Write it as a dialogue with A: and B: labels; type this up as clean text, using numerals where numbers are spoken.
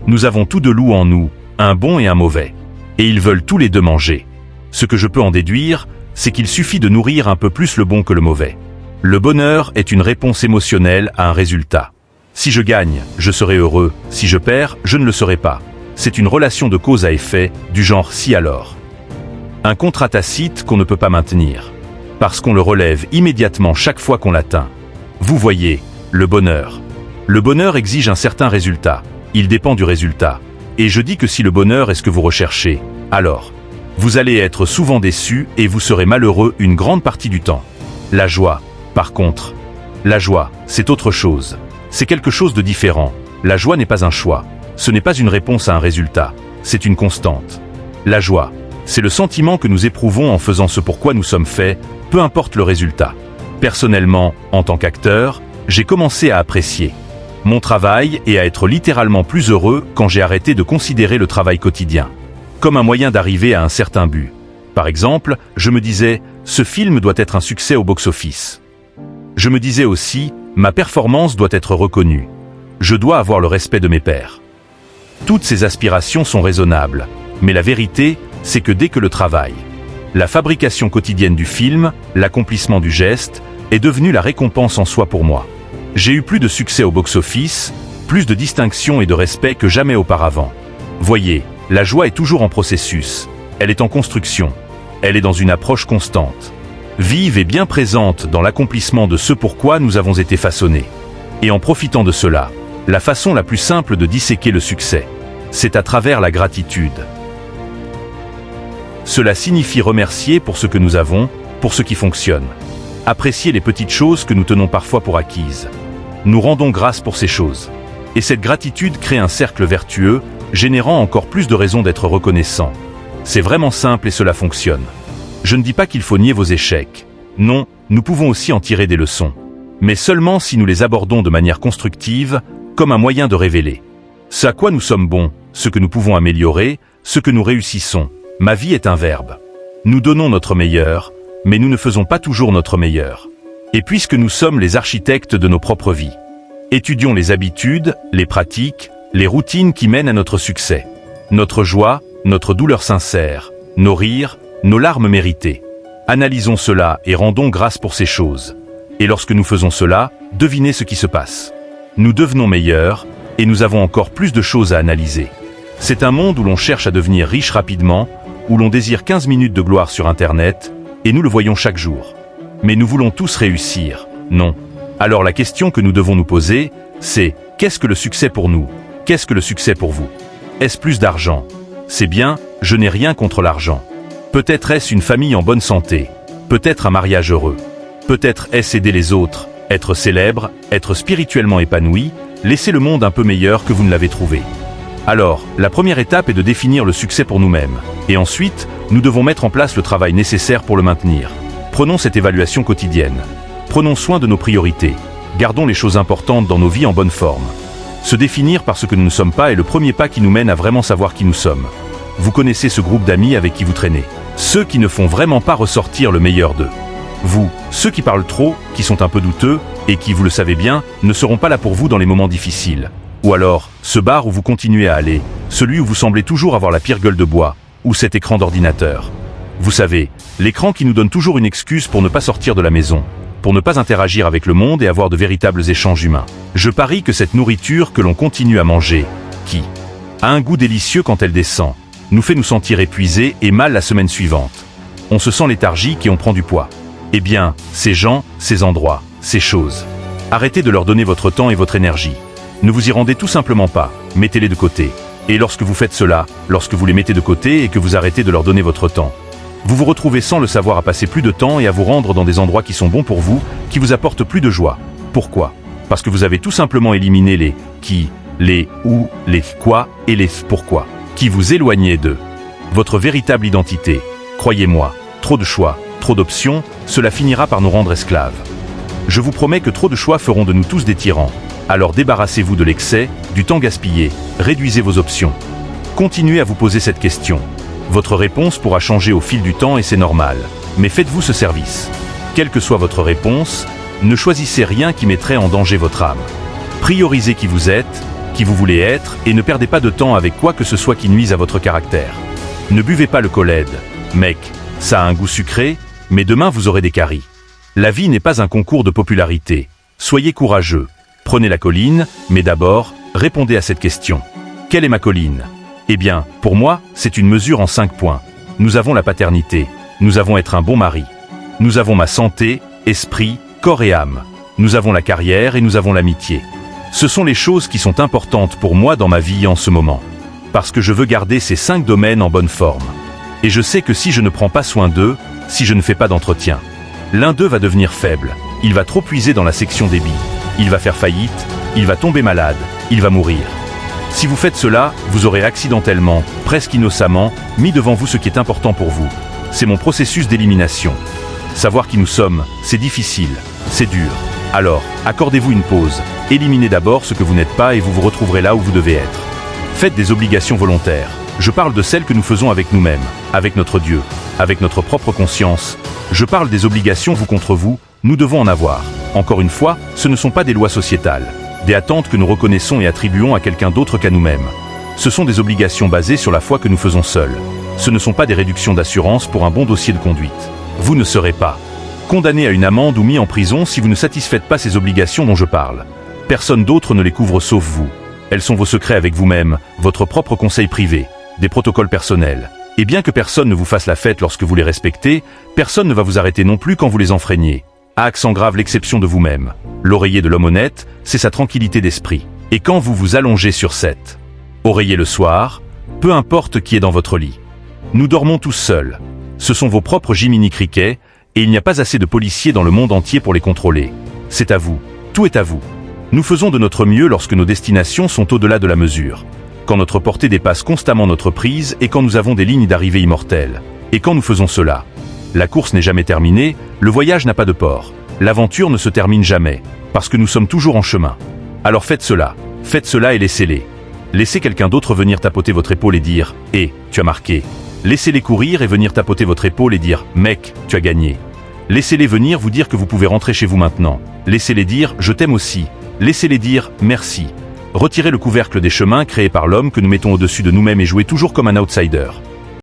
A: Nous avons tous deux loups en nous, un bon et un mauvais. Et ils veulent tous les deux manger. Ce que je peux en déduire, c'est qu'il suffit de nourrir un peu plus le bon que le mauvais. Le bonheur est une réponse émotionnelle à un résultat. Si je gagne, je serai heureux, si je perds, je ne le serai pas. C'est une relation de cause à effet, du genre si alors. Un contrat tacite qu'on ne peut pas maintenir. Parce qu'on le relève immédiatement chaque fois qu'on l'atteint. Vous voyez, le bonheur. Le bonheur exige un certain résultat. Il dépend du résultat. Et je dis que si le bonheur est ce que vous recherchez, alors, vous allez être souvent déçu et vous serez malheureux une grande partie du temps. La joie, par contre. La joie, c'est autre chose. C'est quelque chose de différent. La joie n'est pas un choix. Ce n'est pas une réponse à un résultat. C'est une constante. La joie, c'est le sentiment que nous éprouvons en faisant ce pour quoi nous sommes faits, peu importe le résultat. Personnellement, en tant qu'acteur, j'ai commencé à apprécier mon travail et à être littéralement plus heureux quand j'ai arrêté de considérer le travail quotidien comme un moyen d'arriver à un certain but. Par exemple, je me disais, ce film doit être un succès au box-office. Je me disais aussi, ma performance doit être reconnue. Je dois avoir le respect de mes pairs. Toutes ces aspirations sont raisonnables, mais la vérité, c'est que dès que le travail, la fabrication quotidienne du film, l'accomplissement du geste, est devenu la récompense en soi pour moi. J'ai eu plus de succès au box-office, plus de distinction et de respect que jamais auparavant. Voyez, la joie est toujours en processus, elle est en construction, elle est dans une approche constante, vive et bien présente dans l'accomplissement de ce pourquoi nous avons été façonnés. Et en profitant de cela, la façon la plus simple de disséquer le succès, c'est à travers la gratitude. Cela signifie remercier pour ce que nous avons, pour ce qui fonctionne. Apprécier les petites choses que nous tenons parfois pour acquises. Nous rendons grâce pour ces choses. Et cette gratitude crée un cercle vertueux, générant encore plus de raisons d'être reconnaissant. C'est vraiment simple et cela fonctionne. Je ne dis pas qu'il faut nier vos échecs. Non, nous pouvons aussi en tirer des leçons. Mais seulement si nous les abordons de manière constructive, comme un moyen de révéler ce à quoi nous sommes bons, ce que nous pouvons améliorer, ce que nous réussissons. Ma vie est un verbe. Nous donnons notre meilleur, mais nous ne faisons pas toujours notre meilleur. Et puisque nous sommes les architectes de nos propres vies, étudions les habitudes, les pratiques, les routines qui mènent à notre succès. Notre joie, notre douleur sincère, nos rires, nos larmes méritées. Analysons cela et rendons grâce pour ces choses. Et lorsque nous faisons cela, devinez ce qui se passe. Nous devenons meilleurs, et nous avons encore plus de choses à analyser. C'est un monde où l'on cherche à devenir riche rapidement, où l'on désire 15 minutes de gloire sur Internet, et nous le voyons chaque jour. Mais nous voulons tous réussir, non? Alors la question que nous devons nous poser, c'est « Qu'est-ce que le succès pour nous? Qu'est-ce que le succès pour vous? Est-ce plus d'argent? C'est bien, je n'ai rien contre l'argent. Peut-être est-ce une famille en bonne santé, peut-être un mariage heureux. Peut-être est-ce aider les autres, être célèbre, être spirituellement épanoui, laisser le monde un peu meilleur que vous ne l'avez trouvé. Alors, la première étape est de définir le succès pour nous-mêmes. Et ensuite, nous devons mettre en place le travail nécessaire pour le maintenir. Prenons cette évaluation quotidienne. Prenons soin de nos priorités. Gardons les choses importantes dans nos vies en bonne forme. Se définir par ce que nous ne sommes pas est le premier pas qui nous mène à vraiment savoir qui nous sommes. Vous connaissez ce groupe d'amis avec qui vous traînez. Ceux qui ne font vraiment pas ressortir le meilleur d'eux. Vous, ceux qui parlent trop, qui sont un peu douteux, et qui, vous le savez bien, ne seront pas là pour vous dans les moments difficiles. Ou alors, ce bar où vous continuez à aller, celui où vous semblez toujours avoir la pire gueule de bois, ou cet écran d'ordinateur. Vous savez, l'écran qui nous donne toujours une excuse pour ne pas sortir de la maison, pour ne pas interagir avec le monde et avoir de véritables échanges humains. Je parie que cette nourriture que l'on continue à manger, qui a un goût délicieux quand elle descend, nous fait nous sentir épuisés et mal la semaine suivante. On se sent léthargique et on prend du poids. Eh bien, ces gens, ces endroits, ces choses. Arrêtez de leur donner votre temps et votre énergie. Ne vous y rendez tout simplement pas, mettez-les de côté. Et lorsque vous faites cela, lorsque vous les mettez de côté et que vous arrêtez de leur donner votre temps, vous vous retrouvez sans le savoir à passer plus de temps et à vous rendre dans des endroits qui sont bons pour vous, qui vous apportent plus de joie. Pourquoi? Parce que vous avez tout simplement éliminé les qui, les où, les quoi et les pourquoi, qui vous éloignaient de votre véritable identité. Croyez-moi, trop de choix, trop d'options, cela finira par nous rendre esclaves. Je vous promets que trop de choix feront de nous tous des tyrans. Alors débarrassez-vous de l'excès, du temps gaspillé, réduisez vos options. Continuez à vous poser cette question. Votre réponse pourra changer au fil du temps et c'est normal. Mais faites-vous ce service. Quelle que soit votre réponse, ne choisissez rien qui mettrait en danger votre âme. Priorisez qui vous êtes, qui vous voulez être, et ne perdez pas de temps avec quoi que ce soit qui nuise à votre caractère. Ne buvez pas le Kool-Aid. Mec, ça a un goût sucré, mais demain vous aurez des caries. La vie n'est pas un concours de popularité. Soyez courageux. Prenez la colline, mais d'abord, répondez à cette question. Quelle est ma colline? Eh bien, pour moi, c'est une mesure en 5 points. Nous avons la paternité. Nous avons être un bon mari. Nous avons ma santé, esprit, corps et âme. Nous avons la carrière et nous avons l'amitié. Ce sont les choses qui sont importantes pour moi dans ma vie en ce moment. Parce que je veux garder ces 5 domaines en bonne forme. Et je sais que si je ne prends pas soin d'eux, si je ne fais pas d'entretien, l'un d'eux va devenir faible. Il va trop puiser dans la section débit. Il va faire faillite, il va tomber malade, il va mourir. Si vous faites cela, vous aurez accidentellement, presque innocemment, mis devant vous ce qui est important pour vous. C'est mon processus d'élimination. Savoir qui nous sommes, c'est difficile, c'est dur. Alors, accordez-vous une pause, éliminez d'abord ce que vous n'êtes pas et vous vous retrouverez là où vous devez être. Faites des obligations volontaires. Je parle de celles que nous faisons avec nous-mêmes, avec notre Dieu, avec notre propre conscience. Je parle des obligations vous contre vous, nous devons en avoir. Encore une fois, ce ne sont pas des lois sociétales, des attentes que nous reconnaissons et attribuons à quelqu'un d'autre qu'à nous-mêmes. Ce sont des obligations basées sur la foi que nous faisons seuls. Ce ne sont pas des réductions d'assurance pour un bon dossier de conduite. Vous ne serez pas condamné à une amende ou mis en prison si vous ne satisfaites pas ces obligations dont je parle. Personne d'autre ne les couvre sauf vous. Elles sont vos secrets avec vous-même, votre propre conseil privé, des protocoles personnels. Et bien que personne ne vous fasse la fête lorsque vous les respectez, personne ne va vous arrêter non plus quand vous les enfreignez. À accent grave l'exception de vous-même. L'oreiller de l'homme honnête, c'est sa tranquillité d'esprit. Et quand vous vous allongez sur cet oreiller le soir, peu importe qui est dans votre lit. Nous dormons tous seuls. Ce sont vos propres Jiminy Cricket, et il n'y a pas assez de policiers dans le monde entier pour les contrôler. C'est à vous. Tout est à vous. Nous faisons de notre mieux lorsque nos destinations sont au-delà de la mesure. Quand notre portée dépasse constamment notre prise et quand nous avons des lignes d'arrivée immortelles. Et quand nous faisons cela, la course n'est jamais terminée, le voyage n'a pas de port. L'aventure ne se termine jamais, parce que nous sommes toujours en chemin. Alors faites cela et laissez-les. Laissez quelqu'un d'autre venir tapoter votre épaule et dire « Eh, tu as marqué ». Laissez-les courir et venir tapoter votre épaule et dire « Mec, tu as gagné ». Laissez-les venir vous dire que vous pouvez rentrer chez vous maintenant. Laissez-les dire « Je t'aime aussi ». Laissez-les dire « Merci ». Retirez le couvercle des chemins créés par l'homme que nous mettons au-dessus de nous-mêmes et jouez toujours comme un outsider.